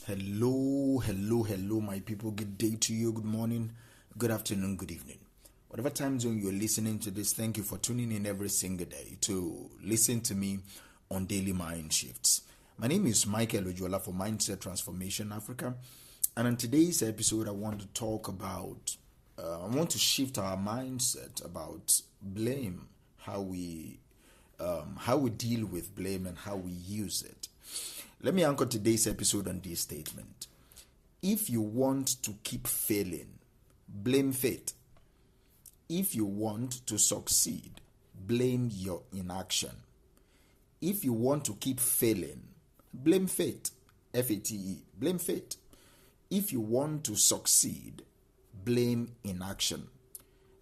Hello, my people. Good day to you, good morning, good afternoon, good evening. Whatever time zone you're listening to this, thank you for tuning in every single day to listen to me on Daily Mind Shifts. My name is Michael Ojola for Mindset Transformation Africa, and on today's episode, I want to talk about, I want to shift our mindset about blame, how we deal with blame and how we use it. Let me anchor today's episode on this statement. If you want to keep failing, blame fate. If you want to succeed, blame your inaction. If you want to keep failing, blame fate. F-A-T-E, blame fate. If you want to succeed, blame inaction.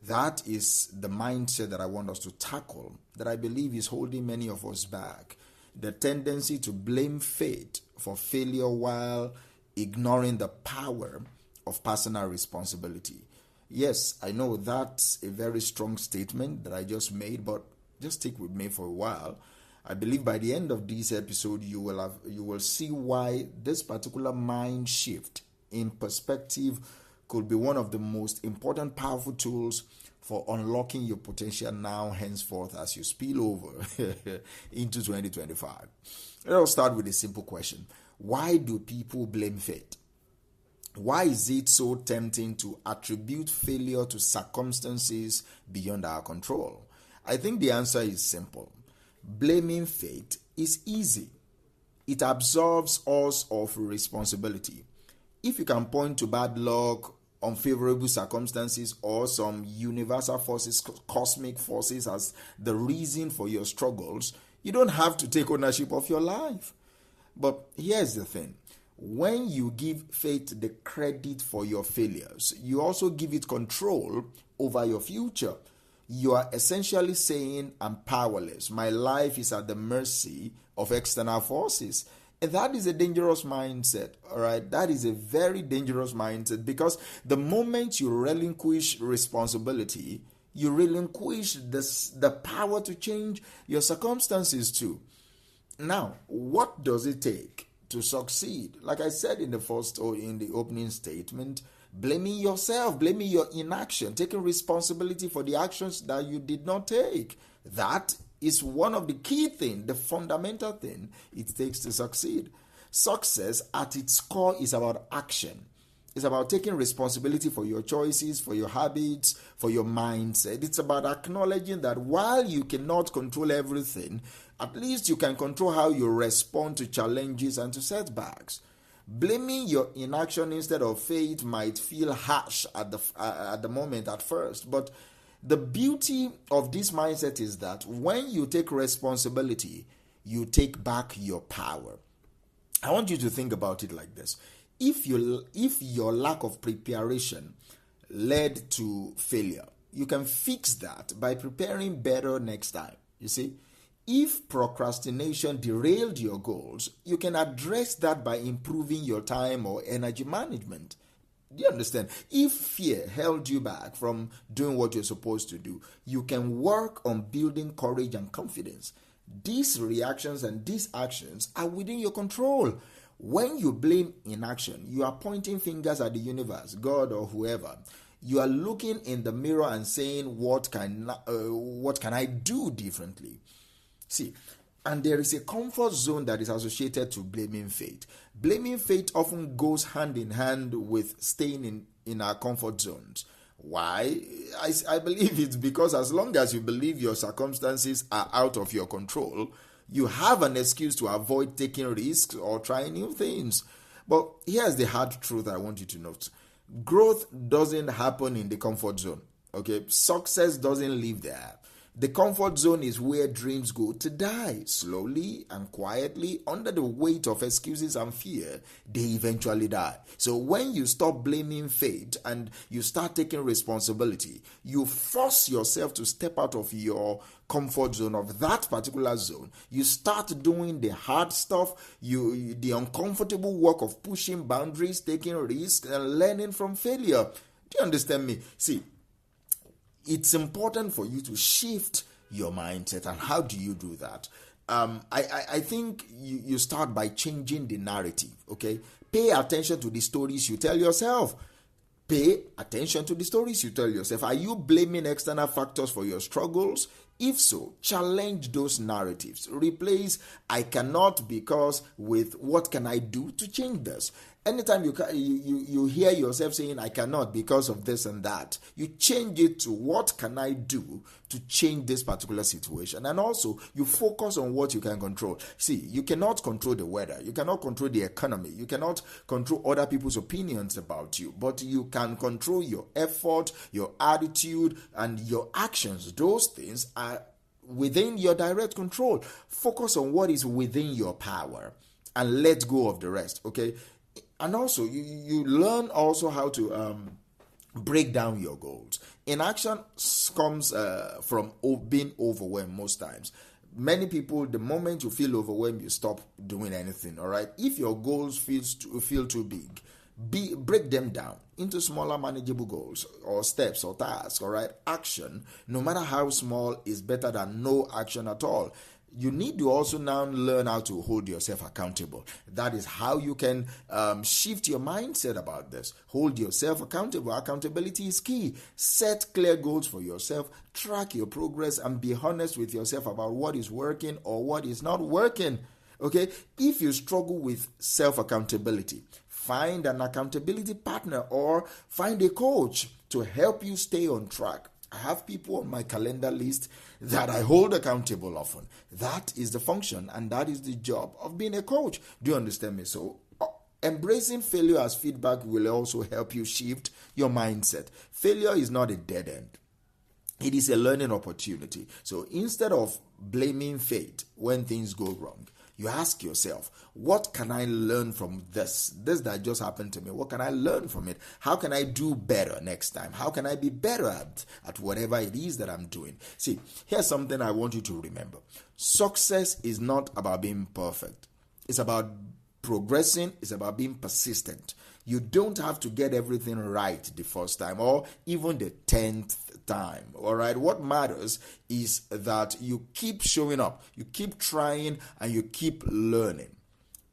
That is the mindset that I want us to tackle, that I believe is holding many of us back. The tendency to blame fate for failure while ignoring the power of personal responsibility. Yes, I know that's a very strong statement that I just made, but just stick with me for a while. I believe by the end of this episode, you will see why this particular mind shift in perspective could be one of the most important, powerful tools for unlocking your potential now, henceforth, as you spill over into 2025. Let's start with a simple question. Why do people blame fate? Why is it so tempting to attribute failure to circumstances beyond our control? I think the answer is simple. Blaming fate is easy. It absolves us of responsibility. If you can point to bad luck, unfavorable circumstances, or some universal forces, cosmic forces as the reason for your struggles, you don't have to take ownership of your life. But here's the thing. When you give fate the credit for your failures, you also give it control over your future. You are essentially saying, I'm powerless. My life is at the mercy of external forces. And that is a dangerous mindset, all right? That is a very dangerous mindset, because the moment you relinquish responsibility, you relinquish the power to change your circumstances too. Now, what does it take to succeed? Like I said in the opening statement, blaming yourself, blaming your inaction, taking responsibility for the actions that you did not take. That is one of the key things, the fundamental thing it takes to succeed. Success at its core is about action. It's about taking responsibility for your choices, for your habits, for your mindset. It's about acknowledging that while you cannot control everything, at least you can control how you respond to challenges and to setbacks. Blaming your inaction instead of fate might feel harsh at the moment at first, but the beauty of this mindset is that when you take responsibility, you take back your power. I want you to think about it like this. If your lack of preparation led to failure, you can fix that by preparing better next time. You see, if procrastination derailed your goals, you can address that by improving your time or energy management. Do you understand? If fear held you back from doing what you're supposed to do, you can work on building courage and confidence. These reactions and these actions are within your control. When you blame inaction, you are pointing fingers at the universe, God or whoever. You are looking in the mirror and saying, what can I do differently? See, and there is a comfort zone that is associated to blaming fate. Blaming fate often goes hand in hand with staying in our comfort zones. Why? I believe it's because as long as you believe your circumstances are out of your control, you have an excuse to avoid taking risks or trying new things. But here's the hard truth I want you to note. Growth doesn't happen in the comfort zone. Okay? Success doesn't live there. The comfort zone is where dreams go to die. Slowly and quietly, under the weight of excuses and fear, they eventually die. So when you stop blaming fate and you start taking responsibility, you force yourself to step out of your comfort zone, of that particular zone. You start doing the hard stuff, the uncomfortable work of pushing boundaries, taking risks, and learning from failure. Do you understand me? See, it's important for you to shift your mindset. And how do you do that? I think you start by changing the narrative, okay? Pay attention to the stories you tell yourself. Pay attention to the stories you tell yourself. Are you blaming external factors for your struggles? If so, challenge those narratives. Replace "I cannot" because with "what can I do to change this?" Anytime you hear yourself saying "I cannot because of this and that," you change it to "what can I do to change this particular situation?" And also, you focus on what you can control. See, you cannot control the weather. You cannot control the economy. You cannot control other people's opinions about you. But you can control your effort, your attitude, and your actions. Those things are within your direct control. Focus on what is within your power and let go of the rest, okay? And also, you learn also how to break down your goals. Inaction comes from being overwhelmed most times. Many people, the moment you feel overwhelmed, you stop doing anything, all right? If your goals feel too big, break them down into smaller manageable goals or steps or tasks, all right? Action, no matter how small, is better than no action at all. You need to also now learn how to hold yourself accountable. That is how you can shift your mindset about this. Hold yourself accountable. Accountability is key. Set clear goals for yourself. Track your progress and be honest with yourself about what is working or what is not working. Okay? If you struggle with self-accountability, find an accountability partner or find a coach to help you stay on track. I have people on my calendar list that I hold accountable often. That is the function and that is the job of being a coach. Do you understand me? So, embracing failure as feedback will also help you shift your mindset. Failure is not a dead end. It is a learning opportunity. So, instead of blaming fate when things go wrong, you ask yourself, what can I learn from this that just happened to me? What can I learn from it? How can I do better next time? How can I be better at whatever it is that I'm doing? See, here's something I want you to remember. Success is not about being perfect. It's about progressing. It's about being persistent. You don't have to get everything right the first time or even the 10th time. All right. What matters is that you keep showing up, you keep trying, and you keep learning.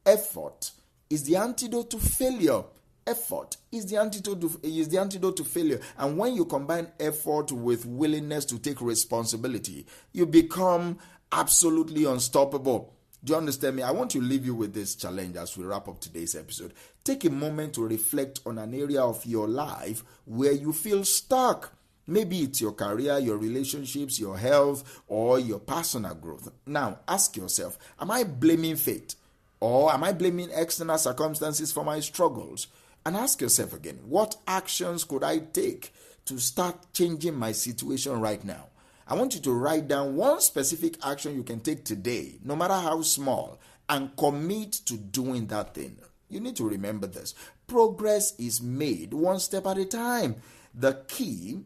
Effort is the antidote to failure. Effort is the antidote to failure. And when you combine effort with willingness to take responsibility, you become absolutely unstoppable. Do you understand me? I want to leave you with this challenge as we wrap up today's episode. Take a moment to reflect on an area of your life where you feel stuck. Maybe it's your career, your relationships, your health, or your personal growth. Now, ask yourself, am I blaming fate? Or am I blaming external circumstances for my struggles? And ask yourself again, what actions could I take to start changing my situation right now? I want you to write down one specific action you can take today, no matter how small, and commit to doing that thing. You need to remember this. Progress is made one step at a time. The key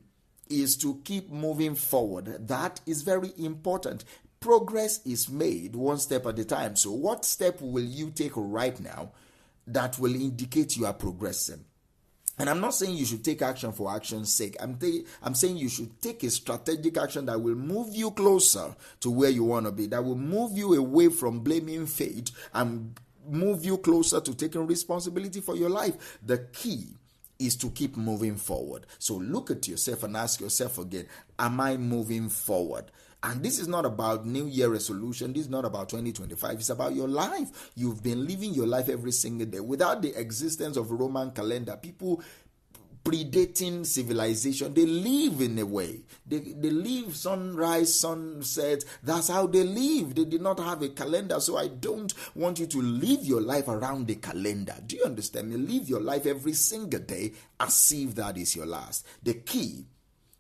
is to keep moving forward. That is very important. Progress is made one step at a time. So what step will you take right now that will indicate you are progressing? And I'm not saying you should take action for action's sake. I'm saying you should take a strategic action that will move you closer to where you want to be, that will move you away from blaming fate and move you closer to taking responsibility for your life. The key is to keep moving forward. So look at yourself and ask yourself again, am I moving forward? And this is not about New Year resolution. This is not about 2025. It's about your life. You've been living your life every single day. Without the existence of Roman calendar, people predating civilization, they live in a way. They live sunrise, sunset. That's how they live. They did not have a calendar. So I don't want you to live your life around the calendar. Do you understand me? Live your life every single day as if that is your last. The key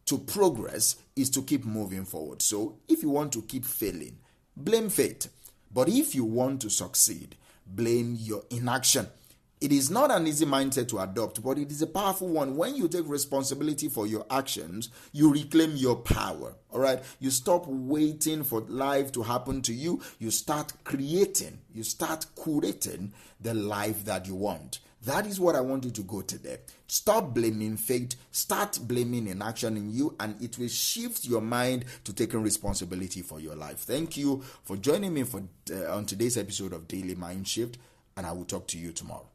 to progress is to keep moving forward. So if you want to keep failing, blame fate. But if you want to succeed, blame your inaction. It is not an easy mindset to adopt, but it is a powerful one. When you take responsibility for your actions, you reclaim your power. All right? You stop waiting for life to happen to you. You start creating, you start curating the life that you want. That is what I want you to go today. Stop blaming fate. Start blaming inaction in you, and it will shift your mind to taking responsibility for your life. Thank you for joining me on today's episode of Daily Mind Shift, and I will talk to you tomorrow.